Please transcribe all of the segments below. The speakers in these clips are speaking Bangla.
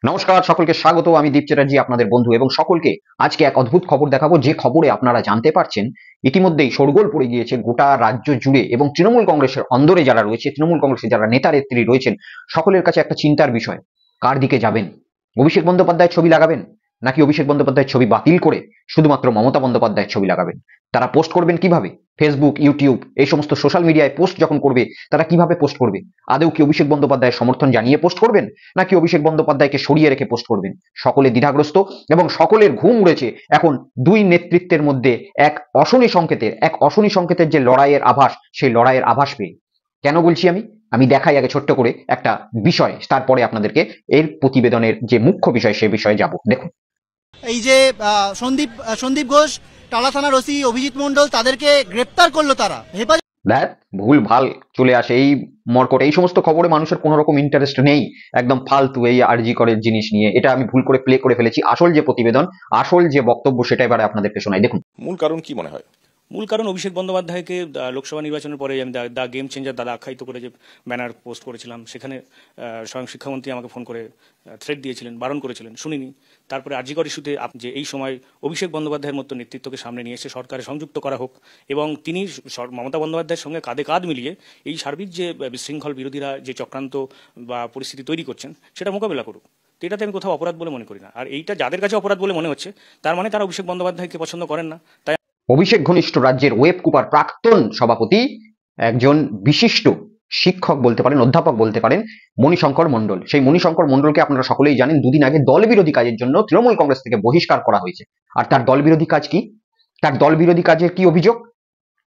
নমস্কার, সকলকে স্বাগত। আমি দীপ চ্যাটার্জি, আপনাদের বন্ধু, এবং সকলকে আজকে এক অদ্ভুত খবর দেখাবো, যে খবরে আপনারা জানতে পারছেন ইতিমধ্যেই শোরগোল পড়ে গিয়েছে গোটা রাজ্য জুড়ে, এবং তৃণমূল কংগ্রেসের অন্দরে যারা রয়েছে, তৃণমূল কংগ্রেসের যারা নেতা নেত্রী রয়েছেন, সকলের কাছে একটা চিন্তার বিষয়। কার দিকে যাবেন? অভিষেক বন্দ্যোপাধ্যায়ের ছবি লাগাবেন, নাকি অভিষেক বন্দ্যোপাধ্যায়ের ছবি বাতিল করে শুধুমাত্র মমতা বন্দ্যোপাধ্যায়ের ছবি লাগাবেন? তারা পোস্ট করবেন কিভাবে? ফেসবুক, ইউটিউব, এই সমস্ত সোশ্যাল মিডিয়ায় পোস্ট যখন করবে, তারা কিভাবে পোস্ট করবে? আদৌ কি অভিষেক বন্দ্যোপাধ্যায়ের সমর্থন জানিয়ে পোস্ট করবেন, নাকি অভিষেক বন্দ্যোপাধ্যায়কে সরিয়ে রেখে পোস্ট করবেন? সকলে দ্বিধাগ্রস্ত, এবং সকলের ঘুম উড়েছে এখন দুই নেতৃত্বের মধ্যে এক অশনি সংকেতের যে লড়াইয়ের আভাস, সেই লড়াইয়ের আভাস পেয়ে। কেন বলছি আমি দেখাই আগে ছোট্ট করে একটা বিষয়, তারপরে আপনাদেরকে এর প্রতিবেদনের যে মুখ্য বিষয় সে বিষয়ে যাব। দেখুন, এই যে সন্দীপ ঘোষ, টালা থানার ওসি অভিজিৎ মন্ডল, তাদেরকে গ্রেপ্তার করলো তারা। দেখ, ভুল ভাল চলে আসে এই মর্কট, এই সমস্ত খবরে মানুষের কোনো রকম ইন্টারেস্ট নেই, একদম ফালতু এই আরজি করের জিনিস নিয়ে। এটা আমি ভুল করে প্লে করে ফেলেছি। আসল যে প্রতিবেদন, আসল যে বক্তব্য, সেটা এবারে আপনাদেরকে শোনাই। দেখুন, মূল কারণ কি মনে হয়? মূল কারণ অভিষেক বন্দ্যোপাধ্যায়কে লোকসভা নির্বাচনের পরে আমি দ্য গেম চেঞ্জার দাদা আখ্যায়িত করে যে ব্যানার পোস্ট করেছিলাম, সেখানে স্বয়ং শিক্ষামন্ত্রী আমাকে ফোন করে থ্রেট দিয়েছিলেন, বারণ করেছিলেন, শুনিনি। তারপরে আরজিকর ইস্যুতে যে এই সময় অভিষেক বন্দ্যোপাধ্যায়ের মতো নেতৃত্বকে সামনে নিয়ে এসে সরকারে সংযুক্ত করা হোক, এবং তিনি মমতা বন্দ্যোপাধ্যায়ের সঙ্গে কাঁধে কাঁধ মিলিয়ে এই সার্বিক যে বিশৃঙ্খল বিরোধীরা যে চক্রান্ত বা পরিস্থিতি তৈরি করছেন, সেটা মোকাবেলা করুক। এটাতে আমি কোথাও অপরাধ বলে মনে করি না। আর এইটা যাদের কাছে অপরাধ বলে মনে হচ্ছে, তার মানে তারা অভিষেক বন্দ্যোপাধ্যায়কে পছন্দ করেন না। তাই অভিষেক ঘনিষ্ঠ রাজ্যের ওয়েব কুপার প্রাক্তন সভাপতি, একজন বিশিষ্ট শিক্ষক বলতে পারেন, অধ্যাপক বলতে পারেন, মণিশঙ্কর মণ্ডল। সেই মণিশঙ্কর মণ্ডলকে আপনারা সকলেই জানেন, দুদিন আগে দলবিরোধী কাজের জন্য তৃণমূল কংগ্রেস থেকে বহিষ্কার করা হয়েছে। আর তার দলবিরোধী কাজ কি? তার দলবিরোধী কাজের কি অভিযোগ?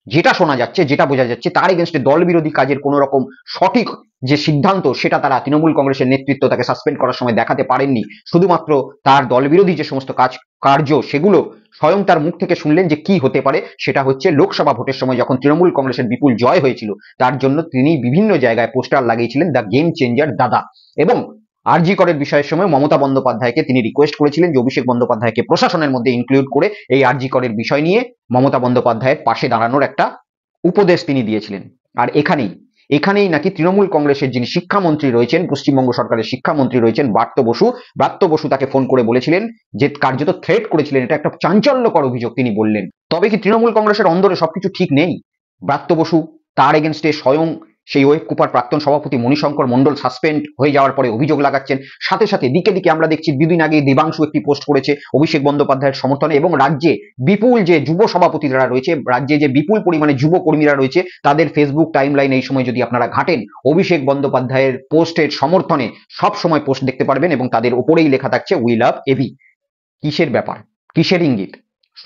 যেটা শোনা যাচ্ছে, যেটা বোঝা যাচ্ছে, তার এগেনস্টে দলবিরোধী কাজের কোন রকম সঠিক যে সিদ্ধান্ত, সেটা তারা তৃণমূল কংগ্রেসের নেতৃত্ব তাকে সাসপেন্ড করার সময় দেখাতে পারেননি। শুধুমাত্র তার দলবিরোধী যে সমস্ত কার্য, সেগুলো স্বয়ং তার মুখ থেকে শুনলেন যে কি হতে পারে। সেটা হচ্ছে লোকসভা ভোটের সময় যখন তৃণমূল কংগ্রেসের বিপুল জয় হয়েছিল, তার জন্য তিনি বিভিন্ন জায়গায় পোস্টার লাগিয়েছিলেন দ্য গেম চেঞ্জার দাদা। এবং আরজি করের বিষয়ের সময় মমতা বন্দ্যোপাধ্যায়কে তিনি রিকোয়েস্ট করেছিলেন যে অভিষেক বন্দ্যোপাধ্যায়কে প্রশাসনের মধ্যে ইনক্লুড করে এই আরজি করের বিষয় নিয়ে মমতা বন্দ্যোপাধ্যায়ের পাশে দাঁড়ানোর একটা উপদেশ তিনি দিয়েছিলেন। আর এখানেই নাকি তৃণমূল কংগ্রেসের যিনি শিক্ষামন্ত্রী রয়েছেন, পশ্চিমবঙ্গ সরকারের শিক্ষামন্ত্রী রয়েছেন ব্রাত্য বসু তাকে ফোন করে বলেছিলেন, যে কার্যত থ্রেট করেছিলেন। এটা একটা চাঞ্চল্যকর অভিযোগ তিনি বললেন। তবে কি তৃণমূল কংগ্রেসের অন্দরে সবকিছু ঠিক নেই? ব্রাত্য বসু তার এগেনস্টে স্বয়ং সেই ওয়েব কুপার প্রাক্তন সভাপতি মণিশঙ্কর মণ্ডল সাসপেন্ড হয়ে যাওয়ার পরে অভিযোগ লাগাচ্ছেন। সাথে সাথে দিকে দিকে আমরা দেখছি, দুদিন আগে দেবাংশু একটি পোস্ট করেছে অভিষেক বন্দ্যোপাধ্যায়ের সমর্থনে, এবং রাজ্যে বিপুল যে যুব সভাপতিরা রয়েছে, রাজ্যে যে বিপুল পরিমাণে যুব কর্মীরা রয়েছে, তাদের ফেসবুক টাইমলাইন এই সময় যদি আপনারা ঘাটেন, অভিষেক বন্দ্যোপাধ্যায়ের পোস্টের সমর্থনে সব সময় পোস্ট দেখতে পারবেন, এবং তাদের উপরেই লেখা থাকছে উই লাভ এবি। কিসের ব্যাপার? কিসের ইঙ্গিত?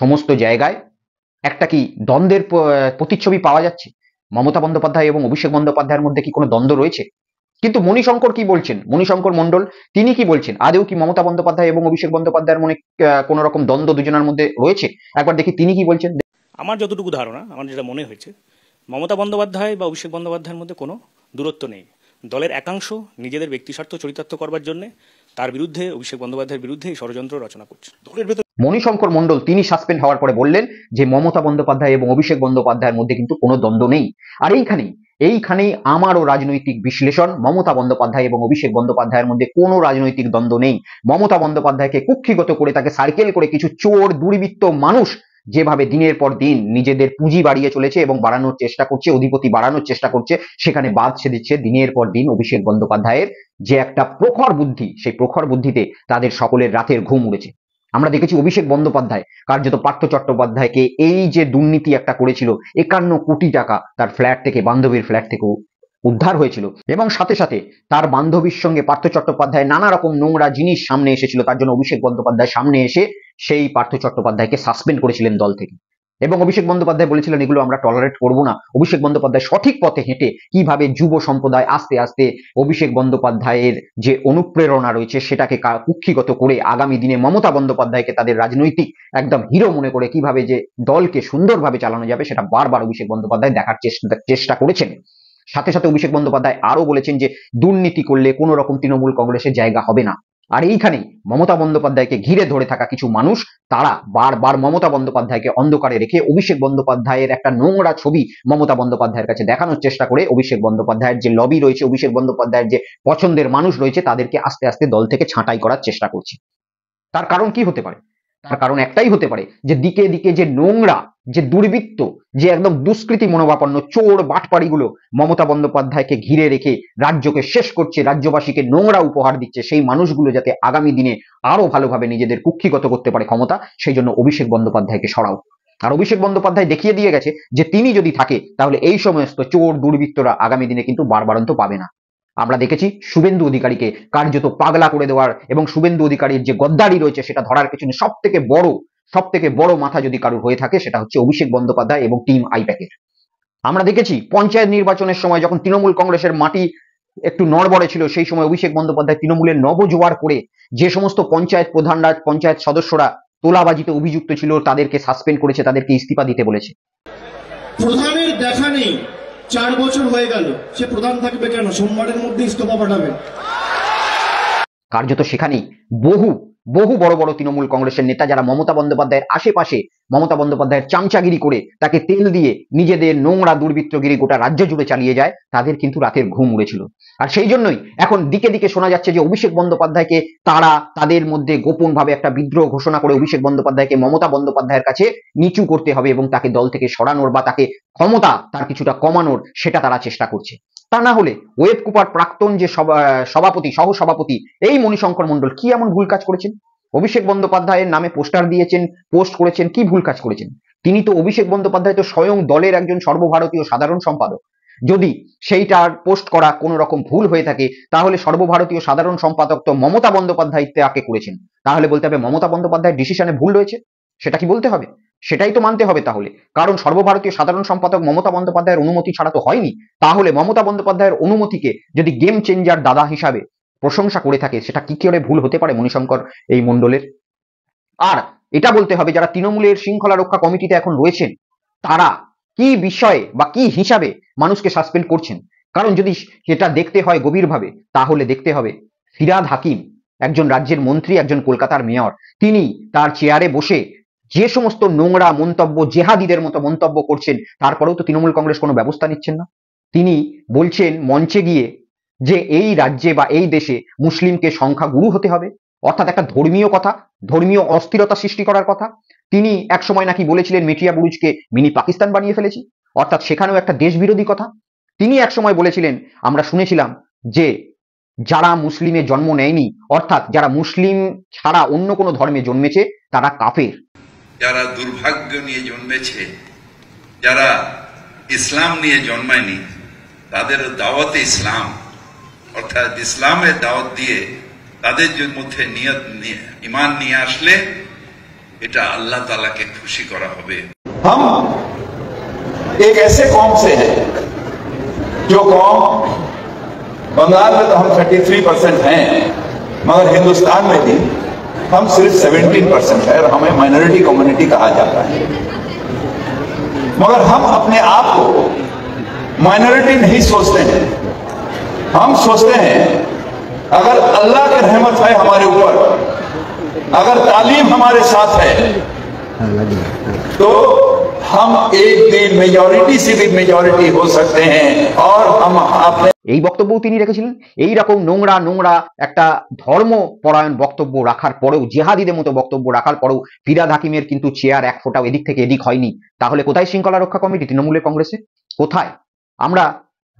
সমস্ত জায়গায় একটা কি দ্বন্দ্বের প্রতিচ্ছবি পাওয়া যাচ্ছে? মমতা বন্দ্যোপাধ্যায় এবং অভিষেক বন্দ্যোপাধ্যায়ের মধ্যে কি কোনো দ্বন্দ্ব রয়েছে? কিন্তু মণিশঙ্কর কি বলছেন? মণিশঙ্কর মণ্ডল তিনি কি বলছেন? আদৌ কি মমতা বন্দ্যোপাধ্যায় এবং অভিষেক বন্দ্যোপাধ্যায়ের মনে কোনো রকম দ্বন্দ্ব দুজনের মধ্যে রয়েছে? একবার দেখি তিনি কি বলছেন। আমার যতটুকু ধারণা, আমার যেটা মনে হয়েছে, মমতা বন্দ্যোপাধ্যায় বা অভিষেক বন্দ্যোপাধ্যায়ের মধ্যে কোনো দূরত্ব নেই। দলের একাংশ নিজেদের ব্যক্তিস্বার্থ চরিতার্থ করবার জন্য তার বিরুদ্ধে, অভিষেক বন্দ্যোপাধ্যায়ের বিরুদ্ধে এই ষড়যন্ত্র রচনা করছে। দলের ভেতর মণিশঙ্কর মণ্ডল তিনি সাসপেন্ড হওয়ার পরে বললেন যে মমতা বন্দ্যোপাধ্যায় এবং অভিষেক বন্দ্যোপাধ্যায়ের মধ্যে কিন্তু কোনো দ্বন্দ্ব নেই। আর এইখানেই আমারও রাজনৈতিক বিশ্লেষণ, মমতা বন্দ্যোপাধ্যায় এবং অভিষেক বন্দ্যোপাধ্যায়ের মধ্যে কোনো রাজনৈতিক দ্বন্দ্ব নেই। মমতা বন্দ্যোপাধ্যায়কে কুক্ষিগত করে, তাকে সার্কেল করে কিছু চোর দুর্বৃত্ত মানুষ যেভাবে দিনের পর দিন নিজেদের পুঁজি বাড়িয়ে চলেছে এবং বাড়ানোর চেষ্টা করছে, অধিপতি বাড়ানোর চেষ্টা করছে, সেখানে বাদ দিচ্ছে দিনের পর দিন অভিষেক বন্দ্যোপাধ্যায়ের যে একটা প্রখর বুদ্ধি, সেই প্রখর বুদ্ধিতে তাদের সকলের রাতের ঘুম উড়েছে। আমরা দেখেছি অভিষেক বন্দ্যোপাধ্যায় কার্যত পার্থ চট্টোপাধ্যায়কে এই যে দুর্নীতি একটা করেছিল, 51 কোটি টাকা তার ফ্ল্যাট থেকে, বান্ধবীর ফ্ল্যাট থেকে উদ্ধার হয়েছিল, এবং সাথে সাথে তার বান্ধবীর সঙ্গে পার্থ চট্টোপাধ্যায় নানা রকম নোংরা জিনিস সামনে এসেছিল। তার জন্য অভিষেক বন্দ্যোপাধ্যায় সামনে এসে সেই পার্থ চট্টোপাধ্যায়কে সাসপেন্ড করেছিলেন দল থেকে, এবং অভিষেক বন্দ্যোপাধ্যায় বলেছিলেন এগুলো আমরা টলারেট করব না। অভিষেক বন্দ্যোপাধ্যায় সঠিক পথে হেঁটে কিভাবে যুব সম্প্রদায় আস্তে আস্তে অভিষেক বন্দ্যোপাধ্যায়ের যে অনুপ্রেরণা রয়েছে সেটাকে কুক্ষিগত করে আগামী দিনে মমতা বন্দ্যোপাধ্যায়কে তাদের রাজনৈতিক একদম হিরো মনে করে কিভাবে যে দলকে সুন্দরভাবে চালানো যাবে, সেটা বারবার অভিষেক বন্দ্যোপাধ্যায় দেখার চেষ্টা করেছেন। সাথে সাথে অভিষেক বন্দ্যোপাধ্যায় আরো বলেছেন যে দুর্নীতি করলে কোনো রকম তৃণমূল কংগ্রেসের জায়গা হবে না। আর এইখানেই মমতা বন্দ্যোপাধ্যায়কে ঘিরে ধরে থাকা কিছু মানুষ, তারা বারবার মমতা বন্দ্যোপাধ্যায়কে অন্ধকারে রেখে অভিষেক বন্দ্যোপাধ্যায়ের একটা নোংরা ছবি মমতা বন্দ্যোপাধ্যায়ের কাছে দেখানোর চেষ্টা করে অভিষেক বন্দ্যোপাধ্যায়ের যে লবি রয়েছে, অভিষেক বন্দ্যোপাধ্যায়ের যে পছন্দের মানুষ রয়েছে, তাদেরকে আস্তে আস্তে দল থেকে ছাঁটাই করার চেষ্টা করছে। তার কারণ কি হতে পারে? তার কারণ একটাই হতে পারে যে দিকে দিকে যে নোংরা, যে দুর্বৃত্ত, যে একদম দুষ্কৃতী মনোভাবাপন্ন চোর বাটপাড়িগুলো মমতা বন্দ্যোপাধ্যায়কে ঘিরে রেখে রাজ্যকে শেষ করছে, রাজ্যবাসীকে নোংরা উপহার দিচ্ছে, সেই মানুষগুলো যাতে আগামী দিনে আরো ভালোভাবে নিজেদের কুক্ষিগত করতে পারে ক্ষমতা, সেই জন্য অভিষেক বন্দ্যোপাধ্যায়কে সরাও। আর অভিষেক বন্দ্যোপাধ্যায় দেখিয়ে দিয়ে গেছে যে তিনি যদি থাকে তাহলে এই সমস্ত চোর দুর্বৃত্তরা আগামী দিনে কিন্তু বারবারন্ত পাবে না। আমরা দেখেছি শুভেন্দু অধিকারীকে কার্যত পাগলা করে দেওয়ার এবং শুভেন্দু অধিকারীর যে গদ্দারি রয়েছে সেটা ধরার পেছনে সব থেকে বড় মাথা যদি কারুর হয়ে থাকে সেটা হচ্ছে অভিষেক বন্দ্যোপাধ্যায় এবং টিম আইপ্যাকের। আমরা দেখেছি পঞ্চায়েত নির্বাচনের সময় যখন তৃণমূল কংগ্রেসের মাটি একটু নড়বড়ে ছিল, সেই সময় অভিষেক বন্দ্যোপাধ্যায় তৃণমূলের নবজোয়ার করে যে সমস্ত পঞ্চায়েত প্রধানরা, পঞ্চায়েত সদস্যরা তোলাবাজিতে অভিযুক্ত ছিল তাদেরকে সাসপেন্ড করেছে, তাদেরকে ইস্তিফা দিতে বলেছে। প্রধানের দেখা নেই, 4 বছর হয়ে গেল, সে প্রধান থাকবে কেন? সোমবারের মধ্যে ইস্তফা পাঠাবে। কার্যত সেখানেই বহু বড় বড় তৃণমূল কংগ্রেসের নেতা যারা মমতা বন্দ্যোপাধ্যায়ের আশেপাশে মমতা বন্দ্যোপাধ্যায়ের চামচাগিরি করে তাকে তেল দিয়ে নিজেদের নোংরা দুর্বৃত্তগিরি গোটা রাজ্য জুড়ে চালিয়ে যায়, তাদের কিন্তু রাতের ঘুম উড়েছিল। আর সেই জন্যই এখন দিকে দিকে শোনা যাচ্ছে যে অভিষেক বন্দ্যোপাধ্যায়কে তারা তাদের মধ্যে গোপন ভাবে একটা বিদ্রোহ ঘোষণা করে অভিষেক বন্দ্যোপাধ্যায়কে মমতা বন্দ্যোপাধ্যায়ের কাছে নিচু করতে হবে এবং তাকে দল থেকে সরানোর বা তাকে ক্ষমতা তার কিছুটা কমানোর সেটা তারা চেষ্টা করছে। তা না হলে ওয়েব কুপার প্রাক্তন যে সভাপতি, সহসভাপতি এই মণিশঙ্কর মন্ডল কি এমন ভুল কাজ করেছেন? অভিষেক বন্দ্যোপাধ্যায়ের নামে পোস্টার দিয়েছেন, পোস্ট করেছেন, কি ভুল কাজ করেছেন? তিনি তো অভিষেক বন্দ্যোপাধ্যায় তো স্বয়ং দলের একজন সর্বভারতীয় সাধারণ সম্পাদক। যদি সেইটার পোস্ট করা কোনো রকম ভুল হয়ে থাকে তাহলে সর্বভারতীয় সাধারণ সম্পাদক তো মমতা বন্দ্যোপাধ্যায় তাকে করেছেন, তাহলে বলতে হবে মমতা বন্দ্যোপাধ্যায়ের ডিসিশনে ভুল রয়েছে, সেটা কি বলতে হবে? সেটাই তো মানতে হবে তাহলে, কারণ সর্বভারতীয় সাধারণ সম্পাদক মমতা বন্দ্যোপাধ্যায়ের অনুমতি ছাড়া তো হয়নি। তাহলে মমতা বন্দ্যোপাধ্যায়ের অনুমতিকে যদি গেম চেঞ্জার দাদা হিসাবে প্রশংসা করে থাকে, সেটা কি করে ভুল হতে পারে মণিশঙ্কর এই মন্ডলের? আর এটা বলতে হবে যারা তৃণমূলের শৃঙ্খলা রক্ষা কমিটিতে এখন রয়েছেন তারা কি বিষয়ে বা কি হিসাবে মানুষকে সাসপেন্ড করছেন। কারণ যদি সেটা দেখতে হয় গভীরভাবে তাহলে দেখতে হবে ফিরহাদ হাকিম একজন রাজ্যের মন্ত্রী, একজন কলকাতার মেয়র, তিনি তার চেয়ারে বসে যে সমস্ত নোংরা মন্তব্য, জেহাদিদের মতো মন্তব্য করছেন, তারপরেও তো তৃণমূল কংগ্রেস কোনো ব্যবস্থা নিচ্ছেন না। তিনি বলছেন মঞ্চে গিয়ে যে এই রাজ্যে বা এই দেশে মুসলিমকে সংখ্যাগুরু হতে হবে, অর্থাৎ একটা ধর্মীয় কথা, ধর্মীয় অস্থিরতা সৃষ্টি করার কথা। তিনি এক সময় নাকি বলেছিলেন মেটিয়া বুরুজকে মিনি পাকিস্তান বানিয়ে ফেলেছি, অর্থাৎ সেখানেও একটা দেশ বিরোধী কথা। তিনি এক সময় বলেছিলেন, আমরা শুনেছিলাম যে যারা মুসলিমে জন্ম নেয়নি, অর্থাৎ যারা মুসলিম ছাড়া অন্য কোনো ধর্মে জন্মেছে তারা কাফের। যারা দুর্ভাগ্য নিয়ে জন্মেছে, যারা ইসলাম নিয়ে জন্মায়নি, তাদের দাওয়াতে ইসলাম, অর্থাৎ ইসলামের দাওয়াত দিয়ে তাদের মধ্যে ঈমান নিয়ে আসলে এটা আল্লাহ তাআলাকে খুশি করা হবে। हम एक ऐसे कौम से हैं जो कौम बंगाल में तो हम 33% हैं, मगर हिंदुस्तान में भी हम सिर्फ 17% है और हमें माइनॉरिटी कम्युनिटी कहा जाता है। मगर हम अपने आप को माइनॉरिटी नहीं सोचते हैं, हम सोचते हैं अगर अल्लाह की रहमत है हमारे ऊपर, अगर तालीम हमारे साथ है तो हम एक दिन मेजॉरिटी से भी मेजॉरिटी हो सकते हैं। और हम अपने এই বক্তব্য তিনি রেখেছিলেন। এই রকম নোংরা একটা ধর্ম পরায়ণ বক্তব্য রাখার পরেও, জেহাদিদের মতো বক্তব্য রাখার পরেও ফিরহাদ হাকিমের কিন্তু চেয়ার এক ফোঁটাও এদিক থেকে এদিক হয়নি। তাহলে কোথায় শৃঙ্খলা রক্ষা কমিটি তৃণমূলের কংগ্রেসে? কোথায়? আমরা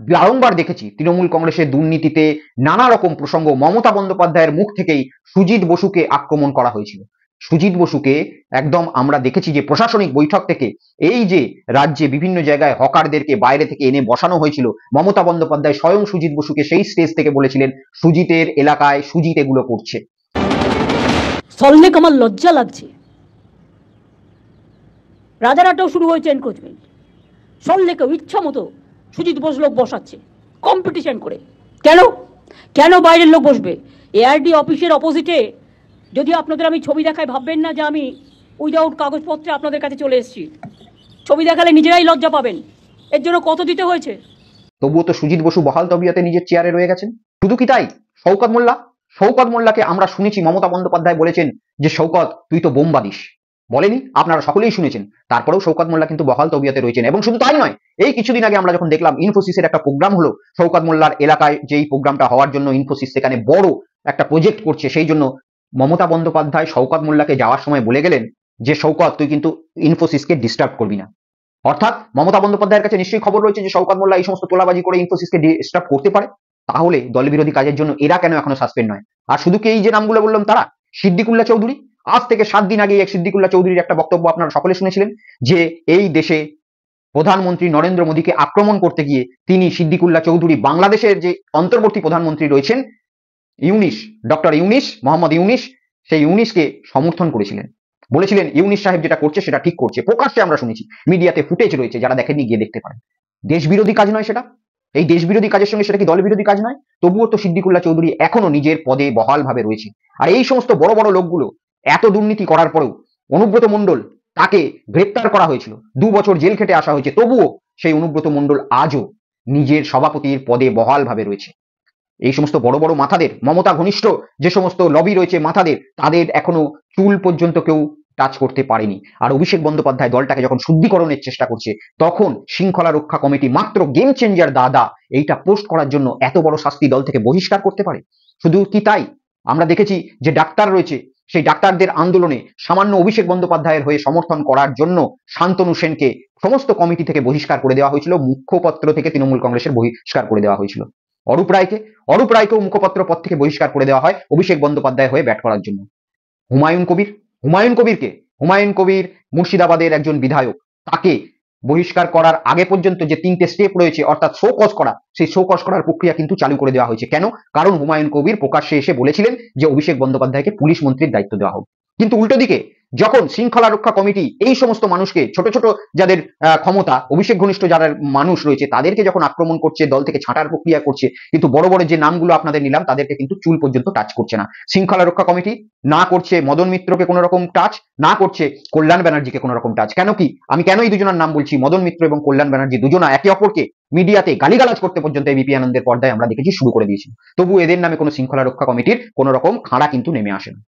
বারংবার দেখেছি তৃণমূল কংগ্রেসের দুর্নীতিতে নানা রকম প্রসঙ্গ মমতা বন্দ্যোপাধ্যায়ের মুখ থেকেই সুজিত বসুকে আক্রমণ করা হয়েছিল। সুজিত বসুকে একদম আমরা দেখেছি যে প্রশাসনিক বৈঠক থেকে এই যে রাজ্যে বিভিন্ন জায়গায় হকারদেরকে বাইরে থেকে এনে বসানো হয়েছিল, মমতা বন্দ্যোপাধ্যায় স্বয়ং সুজিত বসুকে সেই স্টেজ থেকে বলেছিলেন সুজিতের এলাকায় সুজিত এগুলো করছে। সল্লেক আমার লজ্জা লাগছে। রাজারহাটেও শুরু হয়েছে এনক্রোচমেন্ট, সল্লেকেও ইচ্ছা মতো সুজিত বোস লোক বসাচ্ছে কম্পিটিশন করে। কেন বাইরের লোক বসবে? এআরডি অফিসের অপোজিটে যদি আপনাদের আমি ছবি দেখাই ভাববেন না যে আমি উইদাউট কাগজপত্রে আপনাদের কাছে চলে এসেছি। ছবি দেখালে নিজেরাই লজ্জা পাবেন। এর জন্য কত দিতে হয়েছে? তবুও তো সুজিত বসু বহাল তবিয়তে নিজের চেয়ারে রয়ে গেছেন। শুধু কি তাই, শওকত মোল্লা শওকত মোল্লাকে আমরা শুনেছি, মমতা বন্দ্যোপাধ্যায় বলেছেন যে শওকত তুই তো বোম বাঁধিস, বলেনি? আপনারা সকলেই শুনেছেন। তারপরেও শওকত মোল্লা কিন্তু বহাল তবিয়তে রয়েছেন। এবং শুধু তাই নয়, এই কিছুদিন আগে আমরা যখন দেখলাম ইনফোসিসের একটা প্রোগ্রাম হলো, শওকত মোল্লার এলাকায় যেই প্রোগ্রামটা হওয়ার জন্য ইনফোসিস সেখানে বড় একটা প্রজেক্ট করছে, সেই জন্য মমতা বন্দ্যোপাধ্যায় শওকত মোল্লাকে যাওয়ার সময় বলে গেলেন যে শওকত তুই কিন্তু ইনফোসিসকে ডিস্টার্ব করবি না। অর্থাৎ মমতা বন্দ্যোপাধ্যায়ের কাছে নিশ্চয়ই খবর রয়েছে যে শওকত মোল্লা এই সমস্ত তোলাবাজি করে ইনফোসিসকে ডিস্টার্ব করতে পারে। তাহলে দলবিরোধী কাজের জন্য এরা কেন এখনো সাসপেন্ড নয়? আর শুধু কি এই যে নামগুলো বললাম তারা? সিদ্দিকুল্লাহ চৌধুরী, আজ থেকে 7 দিন আগে এক সিদ্দিকুল্লাহ চৌধুরীর একটা বক্তব্য আপনারা সকলে শুনেছিলেন যে এই দেশে প্রধানমন্ত্রী নরেন্দ্র মোদীকে আক্রমণ করতে গিয়ে তিনি সিদ্দিকুল্লাহ চৌধুরী বাংলাদেশের যে অন্তর্বর্তী প্রধানমন্ত্রী রয়েছেন ইউনিস, ডক্টর ইউনিস, মোহাম্মদ ইউনিস, সেই ইউনিসকে সমর্থন করেছিলেন, বলেছিলেন ইউনিস সাহেব যেটা করছে সেটা ঠিক করছে। প্রকাশ্যে আমরা শুনেছি, মিডিয়াতে ফুটেজ রয়েছে, যারা দেখেননি গিয়ে দেখতে পারেন। দেশ বিরোধী কাজ নয় সেটা? এই দেশ বিরোধী কাজের সঙ্গে সেটা কি দল বিরোধী কাজ নয়? তবুও তো সিদ্দিকুল্লাহ চৌধুরী এখনো নিজের পদে বহাল ভাবে রয়েছে। আর এই সমস্ত বড় বড় লোকগুলো এত দুর্নীতি করার পরেও, অনুব্রত মণ্ডল তাকে গ্রেপ্তার করা হয়েছিল, 2 বছর জেল খেটে আসা হয়েছে, তবুও সেই অনুব্রত মণ্ডল আজও নিজের সভাপতির পদে বহাল ভাবে রয়েছে। এই সমস্ত বড় বড় মাথাদের, মমতা ঘনিষ্ঠ যে সমস্ত লবি রয়েছে মাথাদের, তাদের এখনো চুল পর্যন্ত কেউ টাচ করতে পারেনি। আর অভিষেক বন্দ্যোপাধ্যায় দলটাকে যখন শুদ্ধিকরণের চেষ্টা করছে, তখন শৃঙ্খলা রক্ষা কমিটি মাত্র গেম চেঞ্জার দাদা এইটা পোস্ট করার জন্য এত বড় শাস্তি দল থেকে বহিষ্কার করতে পারে? শুধু কি তাই, আমরা দেখেছি যে ডাক্তার রয়েছে, সেই ডাক্তারদের আন্দোলনে সামান্য অভিষেক বন্দ্যোপাধ্যায়ের হয়ে সমর্থন করার জন্য শান্তনু সেনকে সমস্ত কমিটি থেকে বহিষ্কার করে দেওয়া হয়েছিল, মুখপত্র থেকে তৃণমূল কংগ্রেসের বহিষ্কার করে দেওয়া হয়েছিল। অরূপ রায়কেও মুখপত্র পদ থেকে বহিষ্কার করে দেওয়া হয় অভিষেক বন্দ্যোপাধ্যায় হয়ে ব্যাট করার জন্য। হুমায়ুন কবির মুর্শিদাবাদের একজন বিধায়ক, তাকে বহিষ্কার করার আগে পর্যন্ত যে 3টে স্টেপ রয়েছে, অর্থাৎ শো কজ করা, সেই শো কজ করার প্রক্রিয়া কিন্তু চালু করে দেওয়া হয়েছে। কেন? কারণ হুমায়ুন কবির প্রকাশ্যে এসে বলেছিলেন যে অভিষেক বন্দ্যোপাধ্যায়কে পুলিশ মন্ত্রীর দায়িত্ব দেওয়া হোক। কিন্তু উল্টো দিকে যখন শৃঙ্খলা রক্ষা কমিটি এই সমস্ত মানুষকে, ছোট ছোট যাদের ক্ষমতা, অভিষেক ঘনিষ্ঠ যারা মানুষ রয়েছে, তাদেরকে যখন আক্রমণ করছে, দল থেকে ছাঁটার প্রক্রিয়া করছে, কিন্তু বড় বড় যে নামগুলো আপনাদের নিলাম তাদেরকে কিন্তু চুল পর্যন্ত টাচ করছে না। শৃঙ্খলা রক্ষা কমিটি না করছে মদন মিত্রকে কোনো রকম টাচ, না করছে কল্যাণ ব্যানার্জিকে কোনো রকম টাচ। আমি কেন এই দুজনের নাম বলছি? মদন মিত্র এবং কল্যাণ ব্যানার্জি দুজনা একে অপরকে মিডিয়াতে গালিগালাজ করতে পর্যন্ত এবিপি আনন্দের পর্দায় আমরা দেখেছি শুরু করে দিয়েছিল। তবু এদের নামে কোনো শৃঙ্খলা রক্ষা কমিটির কোনো রকম খাড়া কিন্তু নেমে আসে না।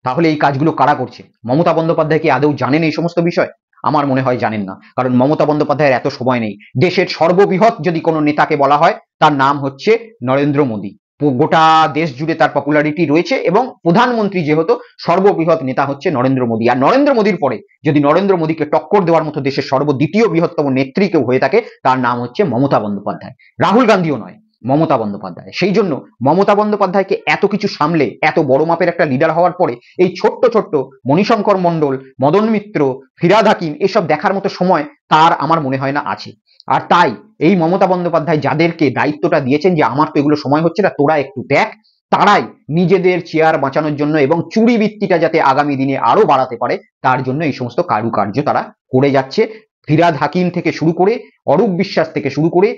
তাহলে এই কাজগুলো কারা করছে? মমতা বন্দ্যোপাধ্যায় কি আদৌ জানেন এই সমস্ত বিষয়? আমার মনে হয় জানেন না, কারণ মমতা বন্দ্যোপাধ্যায়ের এত সময় নেই। দেশের সর্ববৃহৎ যদি কোনো নেতাকে বলা হয়, তার নাম হচ্ছে নরেন্দ্র মোদী। গোটা দেশ জুড়ে তার পপুলারিটি রয়েছে, এবং প্রধানমন্ত্রী যেহেতু সর্ববৃহৎ নেতা হচ্ছে নরেন্দ্র মোদী। আর নরেন্দ্র মোদীর পরে যদি নরেন্দ্র মোদীকে টক্কর দেওয়ার মতো দেশের সর্বদ্বিতীয় বৃহত্তম নেত্রী কেউ হয়ে থাকে, তার নাম হচ্ছে মমতা বন্দ্যোপাধ্যায়। রাহুল গান্ধীও নয়, মমতা বন্দ্যোপাধ্যায়। সেই জন্য মমতা বন্দ্যোপাধ্যায়কে এত কিছু সামলে এত বড় মাপের একটা লিডার হওয়ার পরে এই ছোট্ট ছোট্ট মণিশঙ্কর মণ্ডল, মদন মিত্র, ফিরহাদ হাকিম এসব দেখার মতো সময় তার আমার মনে হয় না আছে। আর তাই এই মমতা বন্দ্যোপাধ্যায় যাদেরকে দায়িত্বটা দিয়েছেন যে আমার তো এগুলো সময় হচ্ছে না, তোরা একটু দেখ, তারাই নিজেদের চেয়ার বাঁচানোর জন্য এবং চুরি বৃত্তিটা যাতে আগামী দিনে আরো বাড়াতে পারে তার জন্য এই সমস্ত কারুকার্য তারা করে যাচ্ছে। ফিরহাদ হাকিম থেকে শুরু করে, অরূপ বিশ্বাস থেকে শুরু করে,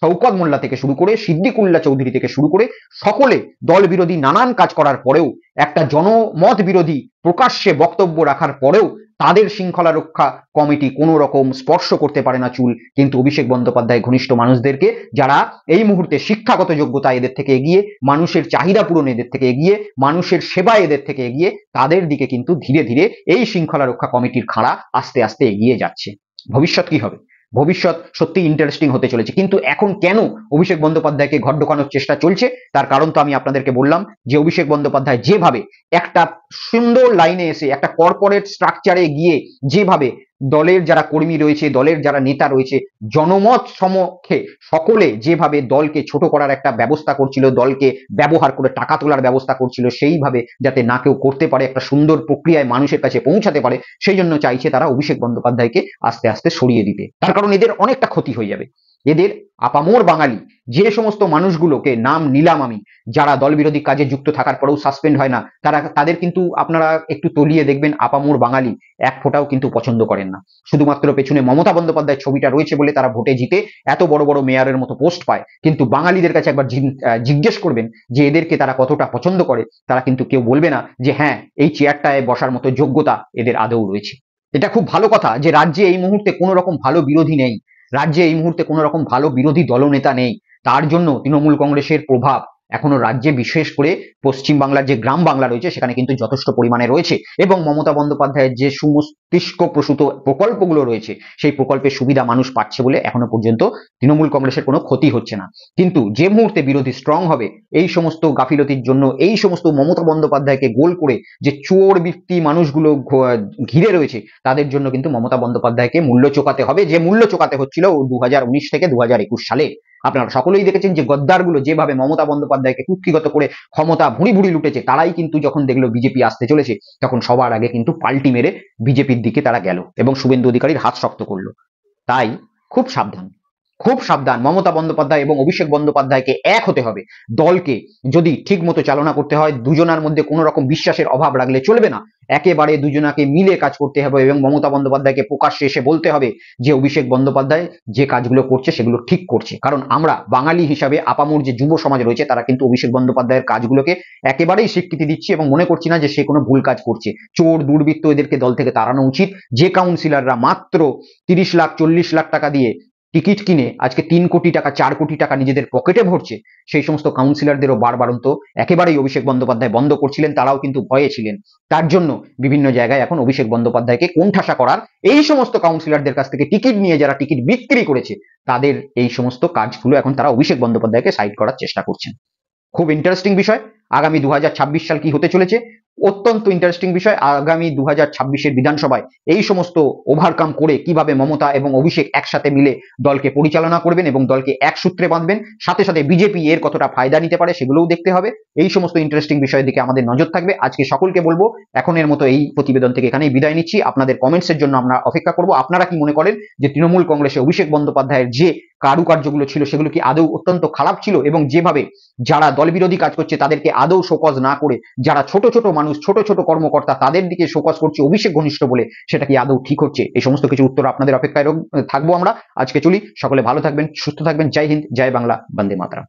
শওকত মোল্লা থেকে শুরু করে, সিদ্দিকুল্লাহ চৌধুরী থেকে শুরু করে সকলে দল বিরোধী নানান কাজ করার পরেও, একটা জনমত বিরোধী প্রকাশ্যে বক্তব্য রাখার পরেও তাদের শৃঙ্খলা রক্ষা কমিটি কোনো রকম স্পর্শ করতে পারে না চুল। কিন্তু অভিষেক বন্দ্যোপাধ্যায় ঘনিষ্ঠ মানুষদেরকে, যারা এই মুহূর্তে শিক্ষাগত যোগ্যতা এদের থেকে এগিয়ে, মানুষের চাহিদা পূরণ এদের থেকে এগিয়ে, মানুষের সেবা এদের থেকে এগিয়ে, তাদের দিকে কিন্তু ধীরে ধীরে এই শৃঙ্খলা রক্ষা কমিটির খাড়া আস্তে আস্তে এগিয়ে যাচ্ছে। ভবিষ্যৎ কি হবে? ভবিষ্যৎ সত্যি ইন্টারেস্টিং হতে চলেছে। কিন্তু এখন কেন অভিষেক বন্দ্যোপাধ্যায়কে ঘর ঢোকানোর চেষ্টা চলছে, তার কারণ তো আমি আপনাদেরকে বললাম, যে অভিষেক বন্দ্যোপাধ্যায় যেভাবে একটা সুন্দর লাইনে এসে একটা কর্পোরেট স্ট্রাকচারে গিয়ে যেভাবে দলের যারা কর্মী রয়েছে, দলের যারা নেতা রয়েছে, জনমত সমক্ষে সকলে যেভাবে দলকে ছোট করার একটা ব্যবস্থা করছিল, দলকে ব্যবহার করে টাকা তোলার ব্যবস্থা করছিল, সেইভাবে যাতে না কেউ করতে পারে, একটা সুন্দর প্রক্রিয়ায় মানুষের কাছে পৌঁছাতে পারে, সেই জন্য চাইছে তারা অভিষেক বন্দ্যোপাধ্যায়কে আস্তে আস্তে সরিয়ে দিতে। তার কারণ এদের অনেকটা ক্ষতি হয়ে যাবে। এদের আপামর বাঙালি যে সমস্ত মানুষগুলোকে নাম নিলাম আমি, যারা দল বিরোধী কাজে যুক্ত থাকার পরেও সাসপেন্ড হয় না, তাদের কিন্তু আপনারা একটু তলিয়ে দেখবেন, আপামর বাঙালি এক ফোঁটাও কিন্তু পছন্দ করেন না। শুধুমাত্র পেছনে মমতা বন্দ্যোপাধ্যায়ের ছবিটা রয়েছে বলে তারা ভোটে জিতে এত বড় বড় মেয়রের মতো পোস্ট পায়। কিন্তু বাঙালিদের কাছে একবার জিজ্ঞেস করবেন যে এদেরকে তারা কতটা পছন্দ করে, তারা কিন্তু কেউ বলবে না যে হ্যাঁ এই চেয়ারটায় বসার মতো যোগ্যতা এদের আদৌ রয়েছে। এটা খুব ভালো কথা যে রাজ্যে এই মুহূর্তে কোনো রকম ভালো বিরোধী নেই, রাজ্যে এই মুহূর্তে কোনো রকম ভালো বিরোধী দলনেতা নেই। তার জন্য তৃণমূল কংগ্রেসের প্রভাব এখনো রাজ্যে, বিশেষ করে পশ্চিমবাংলার যে গ্রাম বাংলা রয়েছে সেখানে কিন্তু যথেষ্ট পরিমাণে রয়েছে, এবং মমতা বন্দ্যোপাধ্যায়ের যে সুমস্তিষ্ক প্রসূত প্রকল্পগুলো রয়েছে সেই প্রকল্পের সুবিধা মানুষ পাচ্ছে বলে এখনো পর্যন্ত তৃণমূল কংগ্রেসের কোনো ক্ষতি হচ্ছে না। কিন্তু যে মুহূর্তে বিরোধী স্ট্রং হবে, এই সমস্ত গাফিলতির জন্য, এই সমস্ত মমতা বন্দ্যোপাধ্যায়কে গোল করে যে চোর বৃত্তি মানুষগুলো ঘিরে রয়েছে, তাদের জন্য কিন্তু মমতা বন্দ্যোপাধ্যায়কে মূল্য চোকাতে হবে, যে মূল্য চোকাতে হচ্ছিল 2019 থেকে 2021 সালে। আপনারা সকলেই দেখেছেন যে গদ্দারগুলো যেভাবে মমতা বন্দ্যোপাধ্যায়কে কুক্ষিগত করে ক্ষমতা ভুঁড়ি ভুঁড়ি লুটেছে, তারাই কিন্তু যখন দেখলো বিজেপি আসতে চলেছে তখন সবার আগে কিন্তু পাল্টি মেরে বিজেপির দিকে তারা গেল এবং শুভেন্দু অধিকারীর হাত শক্ত করলো। তাই খুব সাবধান, খুব সাবধান। মমতা বন্দ্যোপাধ্যায় এবং অভিষেক বন্দ্যোপাধ্যায়কে এক হতে হবে। দলকে যদি ঠিক মতো চালনা করতে হয়, দুজনার মধ্যে কোনো রকম বিশ্বাসের অভাব রাখলে চলবে না, একেবারে দুজনাকে মিলে কাজ করতে হবে এবং মমতা বন্দ্যোপাধ্যায়কে প্রকাশ্যে এসে বলতে হবে যে অভিষেক বন্দ্যোপাধ্যায় যে কাজগুলো করছে সেগুলো ঠিক করছে। কারণ আমরা বাঙালি হিসাবে আপামর যে যুব সমাজ রয়েছে তারা কিন্তু অভিষেক বন্দ্যোপাধ্যায়ের কাজগুলোকে একেবারেই স্বীকৃতি দিচ্ছে এবং মনে করছি না যে সে কোনো ভুল কাজ করছে। চোর দুর্বৃত্ত এদেরকে দল থেকে তাড়ানো উচিত। যে কাউন্সিলররা মাত্র 30 লাখ 40 লাখ টাকা দিয়ে টিকিট কিনে আজকে 3 কোটি টাকা 4 কোটি টাকা নিজেদের পকেটে ভরছে, সেই সমস্ত কাউন্সিলরদেরও বারবারন্ত একেবারেই অভিষেক বন্দ্যোপাধ্যায় বন্ধ করছিলেন, তারাও কিন্তু ভয়ে ছিলেন। তার জন্য বিভিন্ন জায়গায় এখন অভিষেক বন্দ্যোপাধ্যায়কে কোণঠাসা করার, এই সমস্ত কাউন্সিলরদের কাছ থেকে টিকিট নিয়ে যারা টিকিট বিক্রি করেছে তাদের এই সমস্ত কাজগুলো এখন তারা অভিষেক বন্দ্যোপাধ্যায়কে সাইড করার চেষ্টা করছেন। খুব ইন্টারেস্টিং বিষয়। আগামী 2026 সাল কি হতে চলেছে, অত্যন্ত ইন্টারেস্টিং বিষয়। আগামী 2026-এর বিধানসভায় এই সমস্ত ওভারকাম করে কিভাবে মমতা এবং অভিষেক একসাথে মিলে দলকে পরিচালনা করবেন এবং দলকে এক সূত্রে বাঁধবেন, সাথে সাথে বিজেপি এর কতটা ফায়দা নিতে পারে সেগুলোও দেখতে হবে। এই সমস্ত ইন্টারেস্টিং বিষয়ের দিকে আমাদের নজর থাকবে। আজকে সকলকে বলবো এখনের মতো এই প্রতিবেদন থেকে এখানেই বিদায় নিচ্ছি। আপনাদের কমেন্টসের জন্য আমরা অপেক্ষা করব। আপনারা কি মনে করেন যে তৃণমূল কংগ্রেসে অভিষেক বন্দ্যোপাধ্যায়ের যে কারুকার্যগুলো ছিল সেগুলো কি আদৌ অত্যন্ত খারাপ ছিল, এবং যেভাবে যারা দলবিরোধী কাজ করছে তাদেরকে আদৌ শোকজ না করে যারা ছোট ছোট মানুষ, ছোট ছোট কর্মকর্তা তাদের দিকে শোকজ করছে অভিষেক ঘনিষ্ঠ বলে, সেটা কি আদৌ ঠিক হচ্ছে? এই সমস্ত কিছু উত্তর আপনাদের অপেক্ষায় থাকবো আমরা। আজকে চলি, সকলে ভালো থাকবেন, সুস্থ থাকবেন। জয় হিন্দ, জয় বাংলা, বন্দে মাতরম।